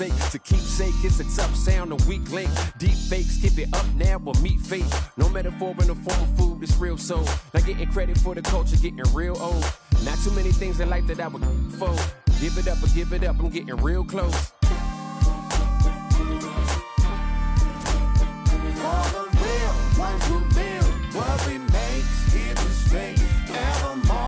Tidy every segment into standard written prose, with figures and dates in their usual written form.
keepsake. To keepsake, it's a tough sound, a weak link. Deep fakes, keep it up now or meet fate. No metaphor in the form of food, it's real soul. Not getting credit for the culture, getting real old. Not too many things in life that I would fold. Give it up or give it up, I'm getting real close. For the real ones who build what we make, keep it straight, evermore.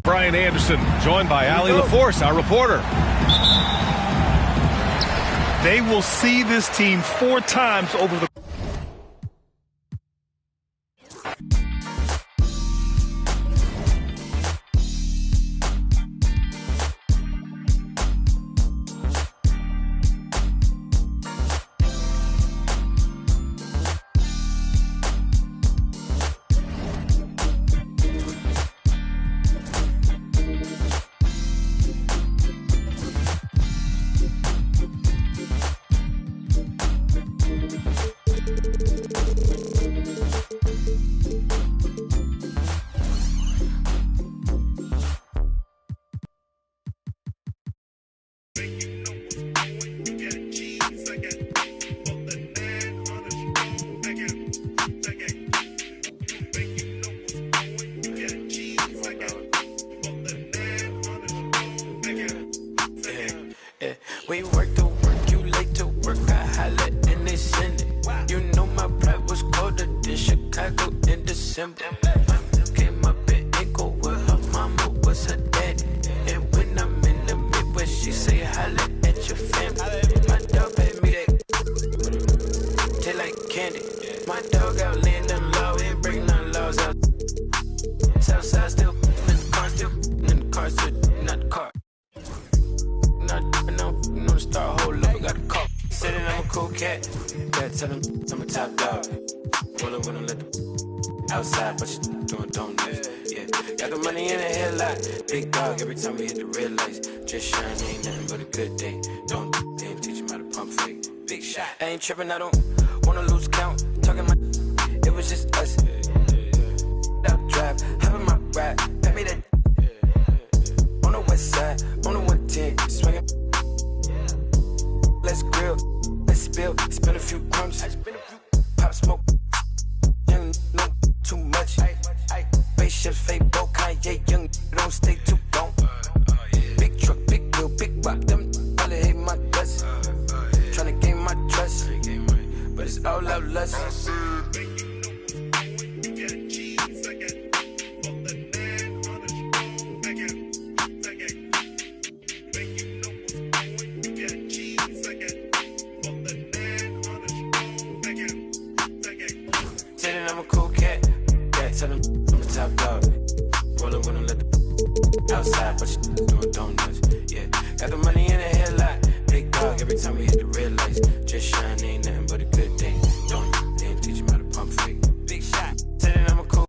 Brian Anderson, joined by Allie LaForce, our reporter. They will see this team 4 times over the We work to work, you late to work, I holla and they send it. You know my pride was colder than Chicago in December. Came up in Echo with her mama was her daddy. And when I'm in the Midwest, she say holla at your family. My dog paid me that, taste like candy. My dog out laying them low, ain't breaking none laws out. Southside still in the car, still not the car. Start hold up, I got a call. Said that I'm a cool cat. Better tell him I'm a top dog. Roll up when I let them outside, but you doing donuts. Yeah, got the money in the headlight. Big dog every time we hit the red lights. Just shine, ain't nothing but a good day. Don't they ain't teach him how to pump fake. Big shot. I ain't tripping, I don't wanna lose count. Talking my, it was just us. Out drive, having my ride. Pay me that on the west side, on the 110, swinging. Let's grill, let's spill, spin a few crumbs, pop smoke, young, no too much. Spaceship, fake boat, Kanye, young, don't stay too long. Big truck, big wheel, big rock, them all hate my guts. Tryna gain my trust, but it's all love lust. Tell him I'm a top dog. Rollin' when I let the outside, but you doing donuts. Yeah, got the money in the headlight. Big dog every time we hit the red lights. Just shine, ain't nothing but a good day. Don't they ain't teach him how to pump fake. Big shot. Tell him I'm a cool.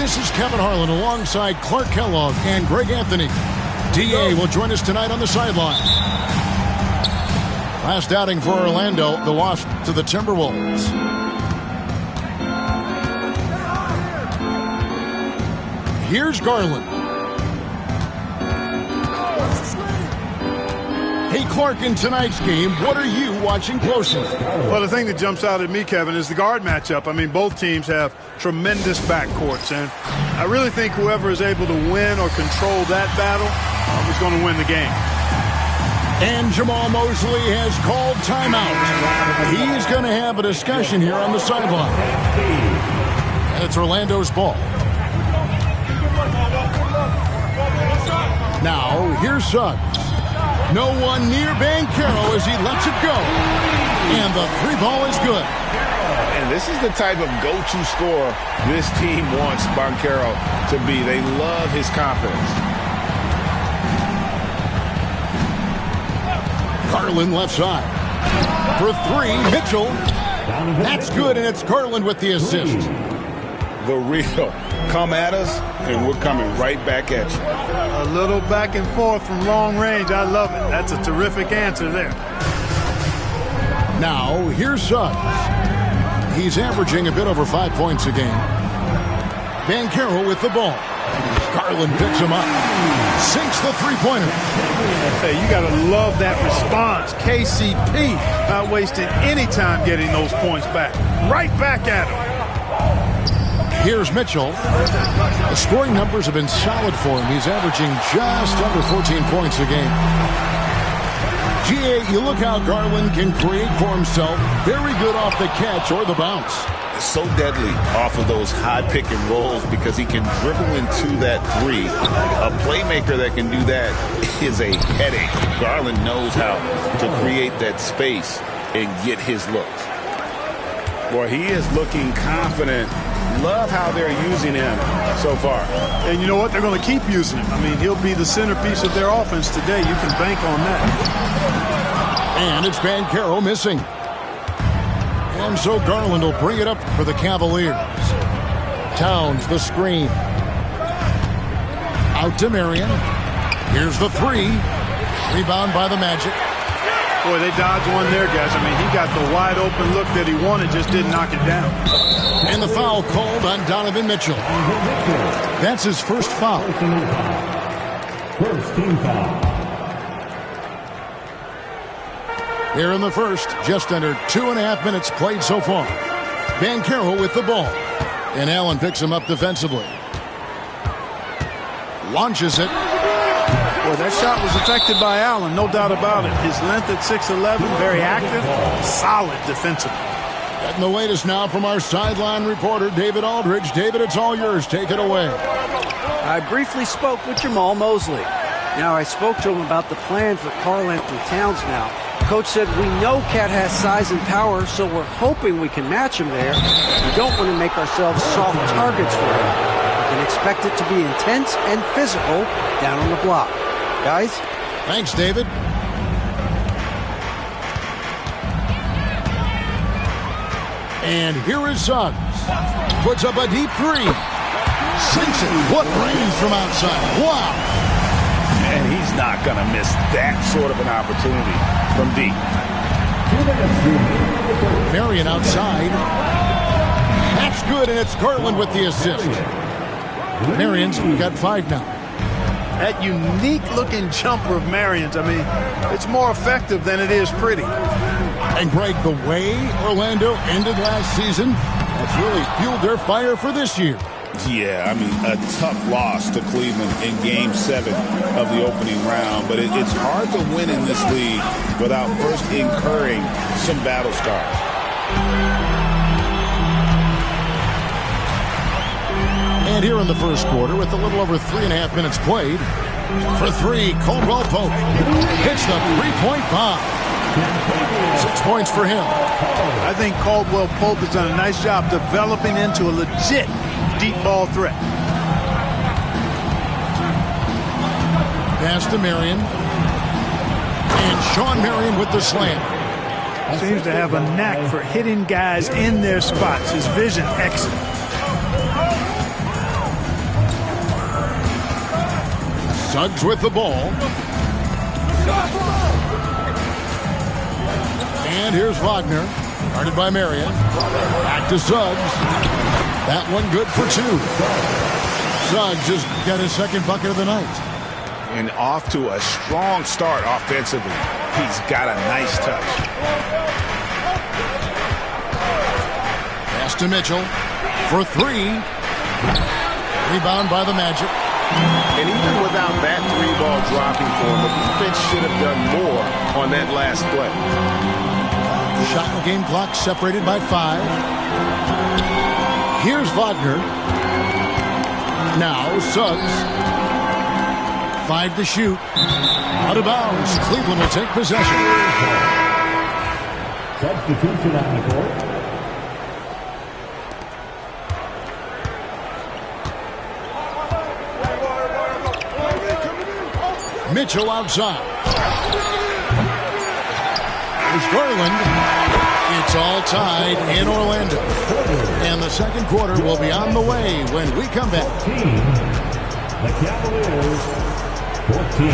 This is Kevin Harlan alongside Clark Kellogg and Greg Anthony. D.A. will join us tonight on the sideline. Last outing for Orlando, the loss to the Timberwolves. Here's Garland. Hey, Clark, in tonight's game, what are you watching closely? Well, the thing that jumps out at me, Kevin, is the guard matchup. I mean, both teams have tremendous backcourts, and I really think whoever is able to win or control that battle is going to win the game. And Jamal Mosley has called timeout. He's going to have a discussion here on the sideline. It's Orlando's ball. Now, here's Suggs. No one near Banchero as he lets it go. And the three ball is good. And this is the type of go-to scorer this team wants Banchero to be. They love his confidence. Garland left side. For three, Mitchell. That's good, and it's Garland with the assist. The real. Come at us, and we're coming right back at you. A little back and forth from long range. I love it. That's a terrific answer there. Now, here's Suggs. He's averaging a bit over 5 points a game. Banchero with the ball. Garland picks him up. Sinks the three-pointer. Hey, you got to love that response. KCP not wasting any time getting those points back. Right back at him. Here's Mitchell. The scoring numbers have been solid for him. He's averaging just under 14 points a game. G.A., you look how Garland can create for himself. Very good off the catch or the bounce. So deadly off of those high pick and rolls because he can dribble into that three. A playmaker that can do that is a headache. Garland knows how to create that space and get his looks. Boy, he is looking confident. Love how they're using him so far. And you know what? They're going to keep using him. I mean, he'll be the centerpiece of their offense today. You can bank on that. And it's Banchero missing. And so Garland will bring it up for the Cavaliers. Towns the screen. Out to Marion. Here's the three. Rebound by the Magic. Boy, they dodged one there, guys. I mean, he got the wide open look that he wanted, just didn't knock it down. And the foul called on Donovan Mitchell. That's his first foul. First team foul. Here in the first, just under 2.5 minutes played so far. Banchero with the ball. And Allen picks him up defensively. Launches it. Well, that shot was affected by Allen, no doubt about it. His length at 6'11", very active, solid defensively. Getting the latest now from our sideline reporter, David Aldridge. David, it's all yours. Take it away. I briefly spoke with Jamal Mosley. Now, I spoke to him about the plan for Karl-Anthony Towns now. Coach said, we know Cat has size and power, so we're hoping we can match him there. We don't want to make ourselves soft targets for him. We can expect it to be intense and physical down on the block. Guys? Thanks, David. And here is Suggs. Puts up a deep three. Sinks it. What range from outside. Wow. And he's not going to miss that sort of an opportunity from deep. Marion outside. That's good, and it's Garland with the assist. Marion's got 5 now. That unique-looking jumper of Marion's, I mean, it's more effective than it is pretty. And, Greg, the way Orlando ended last season, that's really fueled their fire for this year. Yeah, I mean, a tough loss to Cleveland in Game 7 of the opening round. But it's hard to win in this league without first incurring some battle scars. And here in the first quarter, with a little over 3.5 minutes played, for three, Caldwell Pope hits the three-point bomb. 6 points for him. I think Caldwell Pope has done a nice job developing into a legit deep ball threat. Pass to Marion. And Sean Marion with the slam. Seems to have a knack for hitting guys in their spots. His vision excellent. Suggs with the ball. And here's Wagner. Guarded by Marion. Back to Suggs. That one good for 2. Suggs just got his second bucket of the night. And off to a strong start offensively. He's got a nice touch. Pass to Mitchell for 3. Rebound by the Magic. And even without that 3-ball dropping for him, the defense should have done more on that last play. Shot and game clock separated by 5. Here's Wagner. Now Suggs. 5 to shoot. Out of bounds. Cleveland will take possession. Substitution on the court. Mitchell outside. There's Garland. It's all tied in Orlando. And the second quarter will be on the way when we come back. The Cavaliers, 14.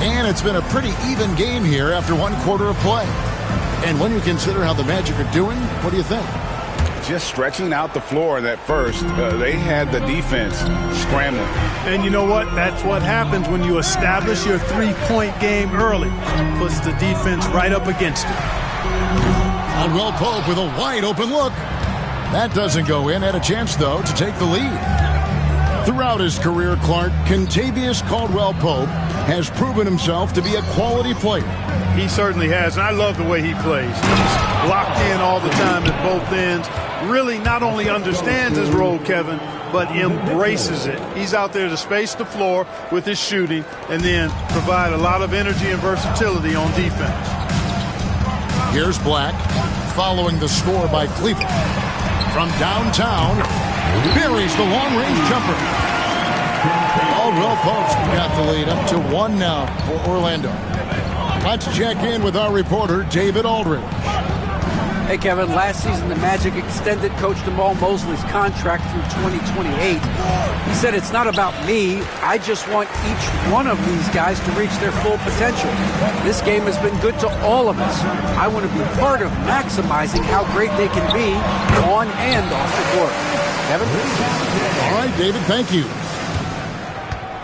And it's been a pretty even game here after one quarter of play. And when you consider how the Magic are doing, what do you think? Just stretching out the floor in that first. They had the defense scrambling. And you know what? That's what happens when you establish your three-point game early. Puts the defense right up against it. Caldwell Pope with a wide open look. That doesn't go in. Had a chance, though, to take the lead. Throughout his career, Clark, Kentavious Caldwell Pope has proven himself to be a quality player. He certainly has, and I love the way he plays. He's locked in all the time at both ends. Really not only understands his role, Kevin, but embraces it. He's out there to space the floor with his shooting and then provide a lot of energy and versatility on defense. Here's Black following the score by Cleveland. From downtown, buries the long-range jumper. Caldwell Pope's got the lead up to 1 now for Orlando. Let's check in with our reporter, David Aldridge. Hey, Kevin, last season the Magic extended Coach Jamal Mosley's contract through 2028. He said, it's not about me. I just want each one of these guys to reach their full potential. This game has been good to all of us. I want to be part of maximizing how great they can be on and off the court. Kevin? All right, David, thank you.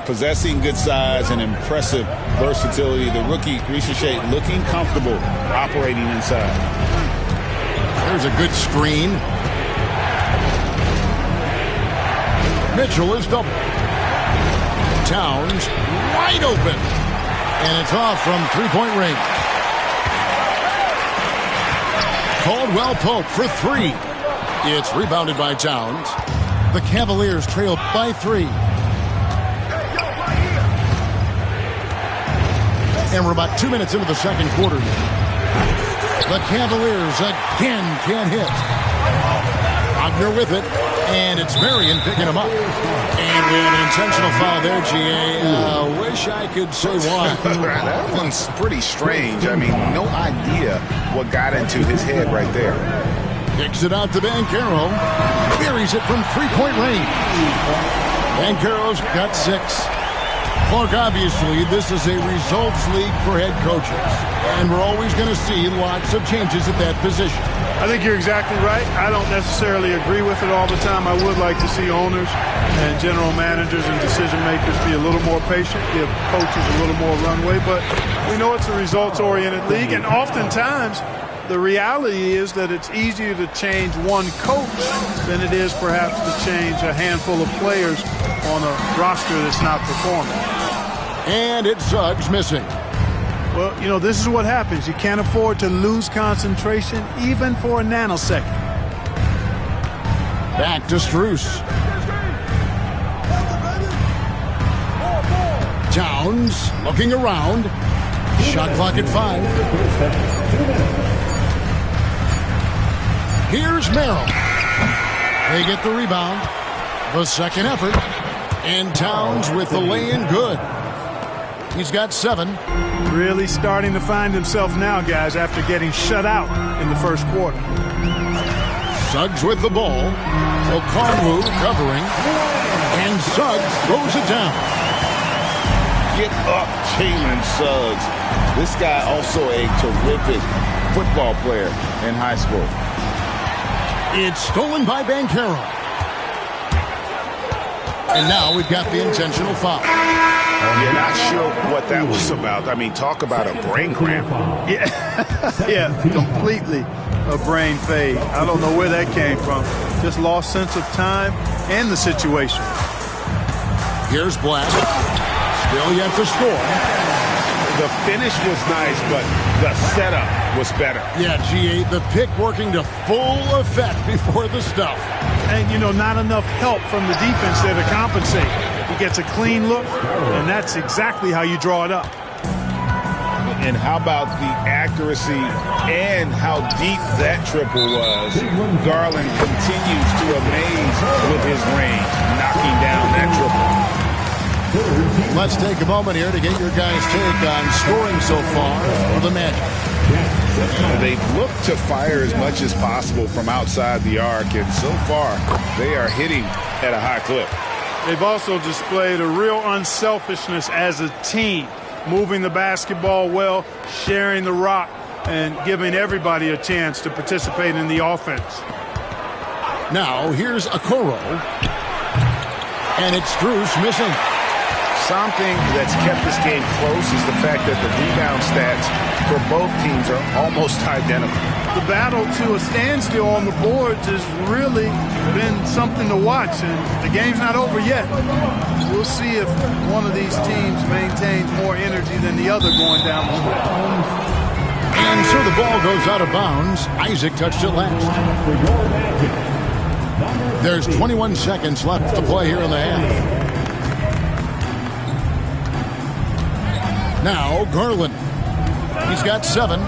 Possessing good size and impressive versatility, the rookie Richer looking comfortable operating inside. There's a good screen. Mitchell is double. Towns wide open. And it's off from three-point range. Caldwell Pope for 3. It's rebounded by Towns. The Cavaliers trail by 3. And we're about 2 minutes into the second quarter here. The Cavaliers again can't hit. Wagner with it, and it's Marion picking him up. And we have an intentional foul there, G.A. Wish I could say why. That one's pretty strange. I mean, no idea what got into his head right there. Kicks it out to Banchero. Buries it from three-point range. Banchero's got 6. Clark, obviously, this is a results league for head coaches, and we're always going to see lots of changes at that position. I think you're exactly right. I don't necessarily agree with it all the time. I would like to see owners and general managers and decision makers be a little more patient, give coaches a little more runway, but we know it's a results-oriented league, and oftentimes the reality is that it's easier to change one coach than it is perhaps to change a handful of players on a roster that's not performing. And it's Suggs missing. Well, you know, this is what happens. You can't afford to lose concentration even for a nanosecond. Back to Strus. Towns looking around. Shot clock at 5. Here's Merrill. They get the rebound. The second effort. And Towns with the lay-in good. He's got 7. Really starting to find himself now, guys, after getting shut out in the first quarter. Suggs with the ball. Okongwu covering. And Suggs throws it down. Get up, Jalen Suggs. This guy also a terrific football player in high school. It's stolen by Banchero. And now we've got the intentional foul. You're not sure what that was about. I mean, talk about a brain cramp. Yeah, completely a brain fade. I don't know where that came from. Just lost sense of time and the situation. Here's Black. Still yet to score. The finish was nice, but the setup was better. Yeah, G8, the pick working to full effect before the stuff. And, you know, not enough help from the defense there to compensate. He gets a clean look, and that's exactly how you draw it up. And how about the accuracy and how deep that triple was? Garland continues to amaze with his range, knocking down that triple. Let's take a moment here to get your guys' take on scoring so far for the Magic. They've looked to fire as much as possible from outside the arc, and so far they are hitting at a high clip. They've also displayed a real unselfishness as a team, moving the basketball well, sharing the rock, and giving everybody a chance to participate in the offense. Now here's Okoro, and it's Strus missing. Something that's kept this game close is the fact that the rebound stats for both teams are almost identical. The battle to a standstill on the boards has really been something to watch, and the game's not over yet. We'll see if one of these teams maintains more energy than the other going down the stretch. And so the ball goes out of bounds. Isaac touched it last. There's 21 seconds left to play here in the half. Now Garland. He's got 7.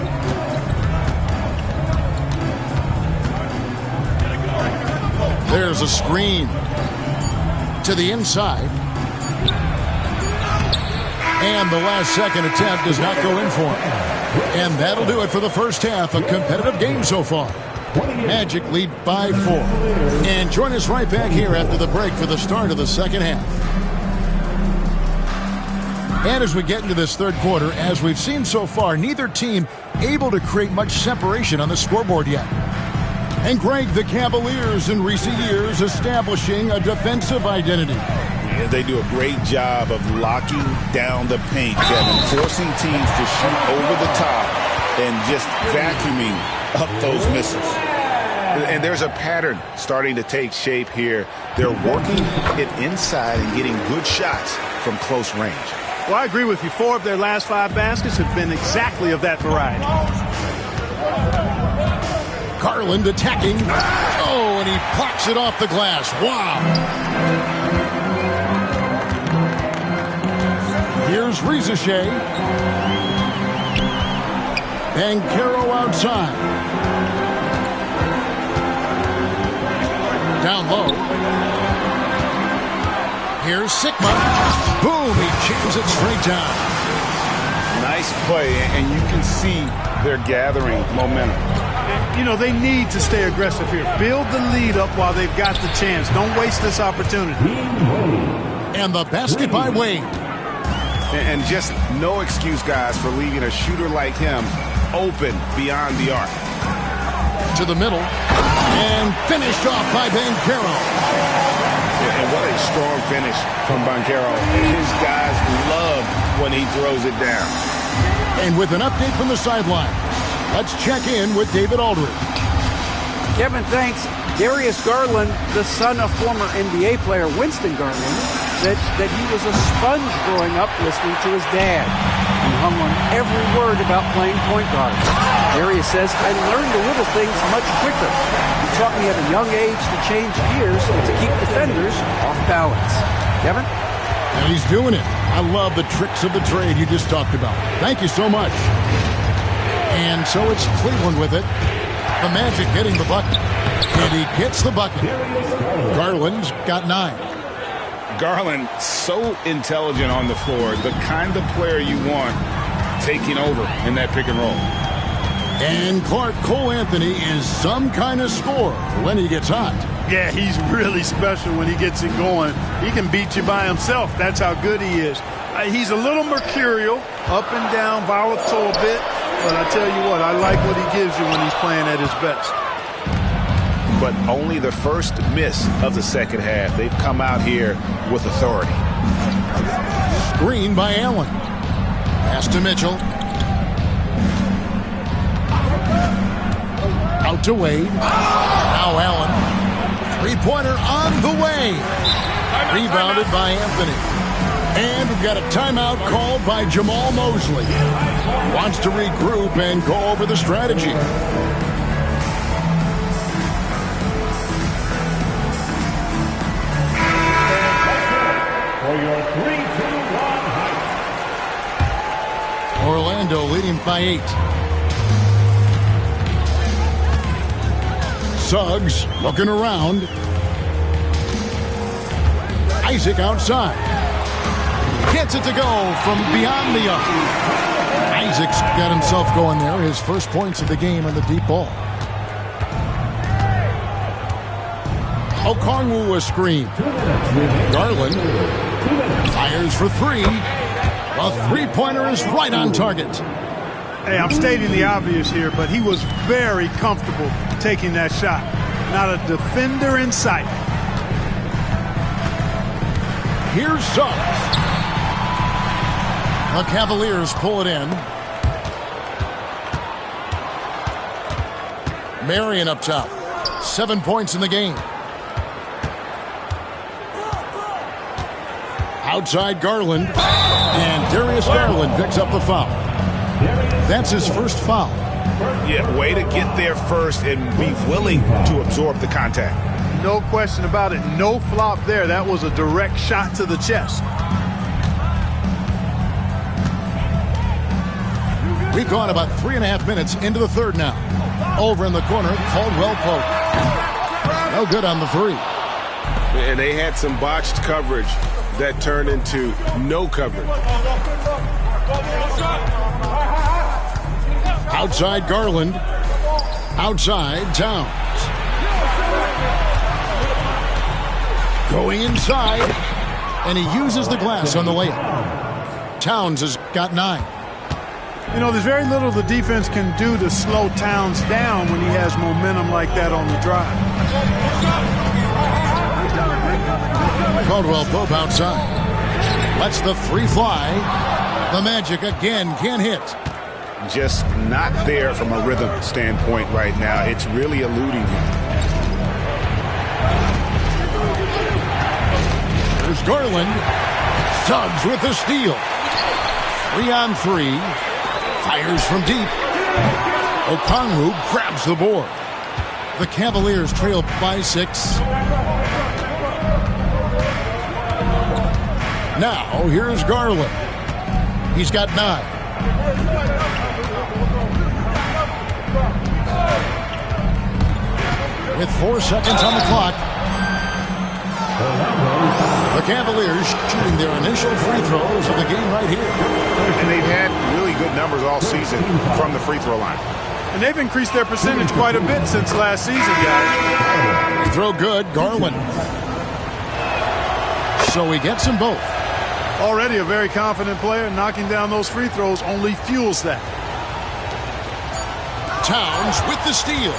There's a screen to the inside. And the last second attempt does not go in for him. And that'll do it for the first half. A competitive game so far. Magic lead by 4. And join us right back here after the break for the start of the second half. And as we get into this third quarter, as we've seen so far, neither team able to create much separation on the scoreboard yet. And Greg, the Cavaliers in recent years establishing a defensive identity. Yeah, they do a great job of locking down the paint, Kevin, forcing teams to shoot over the top and just vacuuming up those misses. And there's a pattern starting to take shape here. They're working it inside and getting good shots from close range. Well, I agree with you. 4 of their last 5 baskets have been exactly of that variety. Garland attacking. Oh, and he plucks it off the glass. Wow. Here's Rizachet. Banchero outside. Down low. Here's Sigma. Boom, he jams it straight down. Nice play, and you can see they're gathering momentum. You know, they need to stay aggressive here. Build the lead up while they've got the chance. Don't waste this opportunity. And the basket by Wade. And just no excuse, guys, for leaving a shooter like him open beyond the arc. To the middle. And finished off by Banchero. And what a strong finish from Banchero. His guys love when he throws it down. And with an update from the sideline, let's check in with David Aldridge. Kevin, thanks. Darius Garland, the son of former NBA player Winston Garland, said that he was a sponge growing up listening to his dad. He hung on every word about playing point guard. Darius says, I learned the little things much quicker. He taught me at a young age to change gears and to keep defenders off balance. Kevin? And he's doing it. I love the tricks of the trade you just talked about. Thank you so much. And so it's Cleveland with it. The Magic getting the bucket. And he gets the bucket. Garland's got 9. Garland, so intelligent on the floor, the kind of player you want taking over in that pick and roll. And Clark Cole Anthony is some kind of scorer when he gets hot. Yeah, he's really special when he gets it going. He can beat you by himself. That's how good he is. He's a little mercurial, up and down, volatile a bit. But I tell you what, I like what he gives you when he's playing at his best. But only the first miss of the second half. They've come out here with authority. Screen by Allen. Pass to Mitchell. Out to Wade. Now Allen. Three-pointer on the way. Rebounded by Anthony. And we've got a timeout called by Jamal Mosley. Wants to regroup and go over the strategy. For your 3-2-1 hike. Orlando leading by 8. Suggs looking around. Isaac outside. Gets it to go from beyond the arc. Isaac's got himself going there. His first points of the game on the deep ball. Okongwu a screen. Garland fires for three. A three-pointer is right on target. Hey, I'm stating the obvious here, but he was very comfortable taking that shot. Not a defender in sight. Here's Suggs. The Cavaliers pull it in. Marion up top. 7 points in the game. Outside Garland. And Darius Garland picks up the foul. That's his first foul. Yeah, way to get there first and be willing to absorb the contact. No question about it. No flop there. That was a direct shot to the chest. We've gone about 3.5 minutes into the third now. Over in the corner, Caldwell Pope. No good on the three. And they had some botched coverage that turned into no coverage. Outside Garland. Outside Towns. Going inside. And he uses the glass on the layup. Towns has got 9. You know, there's very little the defense can do to slow Towns down when he has momentum like that on the drive. Caldwell Pope outside. Lets the three fly. The Magic again can't hit. Just not there from a rhythm standpoint right now. It's really eluding him. There's Garland. Suggs with the steal. 3-on-3. Fires from deep. Okongwu grabs the board. The Cavaliers trail by 6. Now here's Garland. He's got 9. With 4 seconds on the clock, the Cavaliers shooting their initial free throws of the game right here. And they've had really good numbers all season from the free throw line. And they've increased their percentage quite a bit since last season, guys. Free throw good, Garland. So he gets them both. Already a very confident player. Knocking down those free throws only fuels that. Towns with the steal.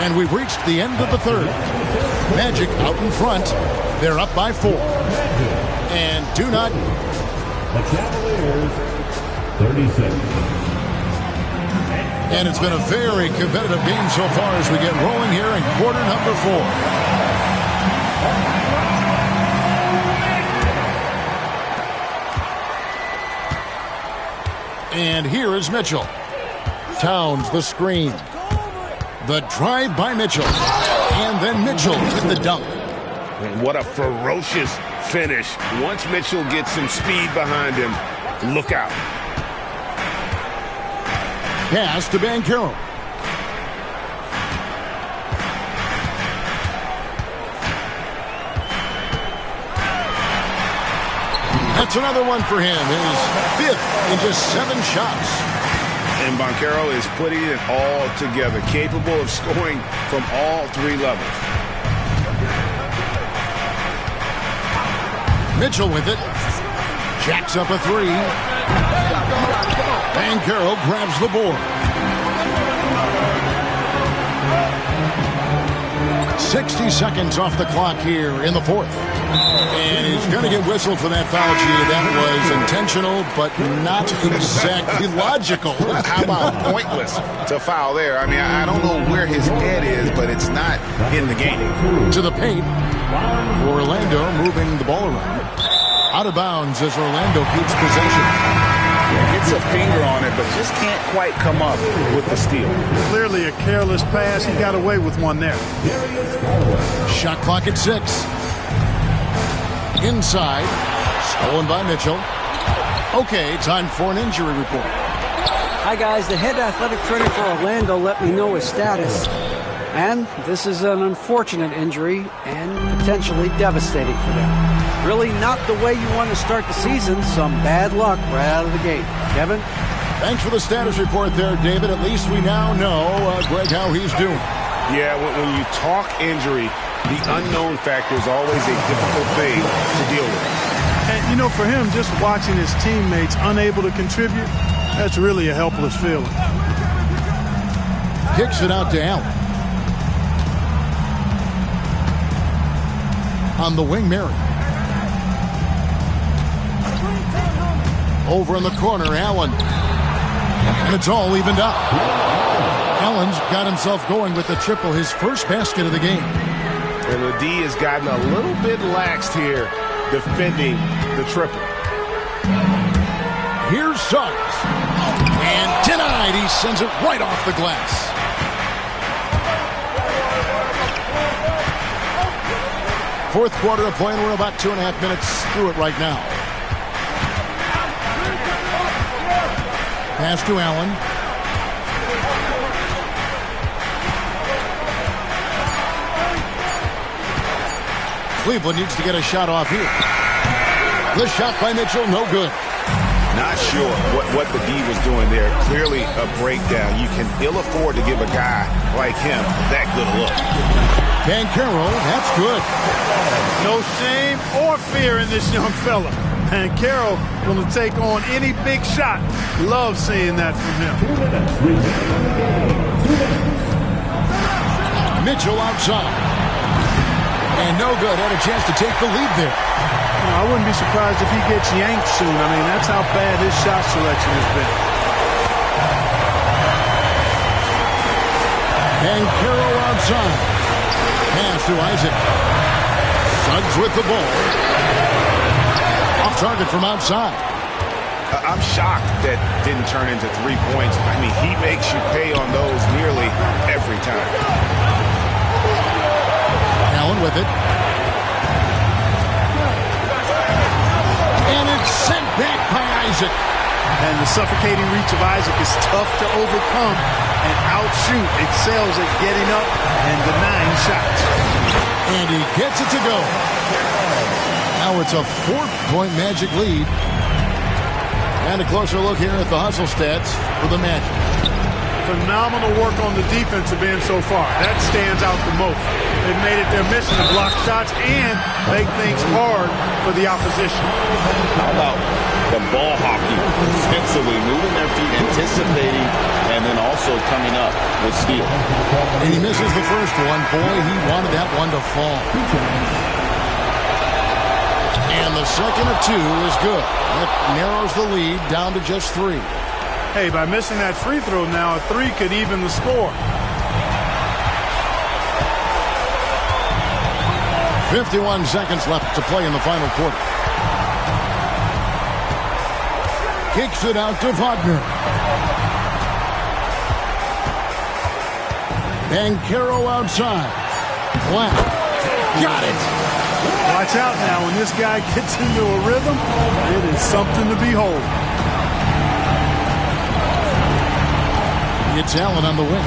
And we've reached the end of the third. Magic out in front. They're up by 4. And do not. The Cavaliers, 36. And it's been a very competitive game so far as we get rolling here in quarter number 4. And here is Mitchell. Towns the screen. The drive by Mitchell. And then Mitchell with the dunk. And what a ferocious finish. Once Mitchell gets some speed behind him, look out. Pass to Banchero. That's another one for him. His 5th in just 7 shots. And Banchero is putting it all together, capable of scoring from all three levels. Mitchell with it. Jacks up a three. Banchero grabs the board. 60 seconds off the clock here in the fourth. And he's going to get whistled for that foul, G. That was intentional, but not exactly logical. How about pointless to foul there? I mean, I don't know where his head is, but it's not in the game. To the paint. Orlando moving the ball around. Out of bounds as Orlando keeps possession. Gets a finger on it, but just can't quite come up with the steal. Clearly a careless pass. He got away with one there. Shot clock at 6. Inside. Stolen by Mitchell. Okay, time for an injury report. Hi, guys. The head athletic trainer for Orlando let me know his status. And this is an unfortunate injury and potentially devastating for them. Really not the way you want to start the season. Some bad luck right out of the gate. Kevin? Thanks for the status report there, David. At least we now know, Greg, how he's doing. Yeah, when you talk injury, the unknown factor is always a difficult thing to deal with. And, you know, for him, just watching his teammates unable to contribute, that's really a helpless feeling. Kicks it out to Allen. On the wing, Mary. Over in the corner, Allen. And it's all evened up. Allen's got himself going with the triple, his first basket of the game. And the D has gotten a little bit laxed here defending the triple. Here's Suggs. And denied. He sends it right off the glass. Fourth quarter of play, and we're about 2.5 minutes through it right now. Pass to Allen. Cleveland needs to get a shot off here. The shot by Mitchell, no good. Not sure what the D was doing there. Clearly a breakdown. You can ill afford to give a guy like him that good a look. Banchero, that's good. No shame or fear in this young fella. Banchero going to take on any big shot. Love seeing that from him. Mitchell outside. And no good. Had a chance to take the lead there. I wouldn't be surprised if he gets yanked soon. I mean, that's how bad his shot selection has been. Banchero outside. Pass to Isaac. Suggs with the ball. Off target from outside. I'm shocked that didn't turn into 3 points. I mean, he makes you pay on those nearly every time. Allen with it. And it's sent back by Isaac. And the suffocating reach of Isaac is tough to overcome and outshoot. Excels at getting up and denying shots. And he gets it to go. Now it's a 4-point Magic lead. And a closer look here at the hustle stats for the Magic. Phenomenal work on the defensive end so far. That stands out the most. They've made it their mission to block shots and make things hard for the opposition. How about the ball hockey defensively, moving their feet, anticipating, and then also coming up with steal. And he misses the first one. Boy, he wanted that one to fall. And the second of 2 is good. That narrows the lead down to just 3. Hey, by missing that free throw now, a 3 could even the score. 51 seconds left to play in the final quarter. Kicks it out to Wagner. Banchero outside. Black. Got it. Watch out now. When this guy gets into a rhythm, it is something to behold. It's Allen on the wing.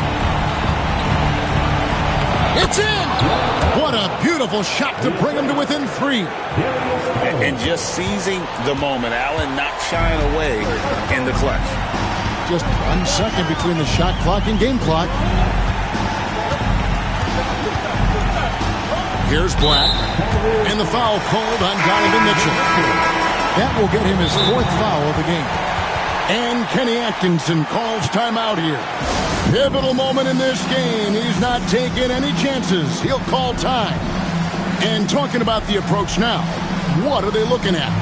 It's in! What a beautiful shot to bring him to within 3. And just seizing the moment. Allen not shying away in the clutch. just 1 second between the shot clock and game clock. Here's Black. And the foul called on Donovan Mitchell. That will get him his 4th foul of the game. And Kenny Atkinson calls timeout here. Pivotal moment in this game. He's not taking any chances. He'll call time. And talking about the approach now, what are they looking at?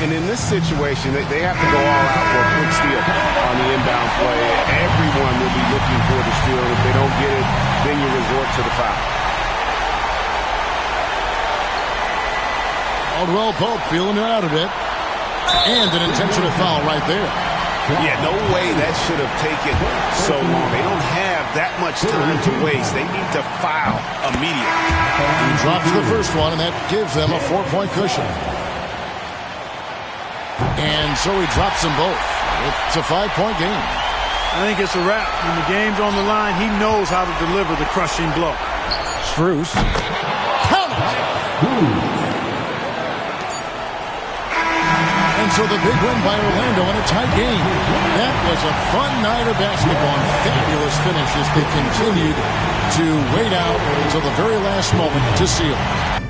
And in this situation, they have to go all out for a quick steal on the inbound play. Everyone will be looking for the steal. If they don't get it, then you resort to the foul. Caldwell Pope feeling it out a bit. And an intentional foul right there. Yeah, no way that should have taken so long. They don't have that much time to waste. They need to foul immediately. He drops the first one, and that gives them a 4-point cushion. And so he drops them both. It's a 5-point game. I think it's a wrap. When the game's on the line, he knows how to deliver the crushing blow. Strus. Count it! And so the big win by Orlando in a tight game. That was a fun night of basketball. Fabulous finish as they continued to wait out until the very last moment to seal.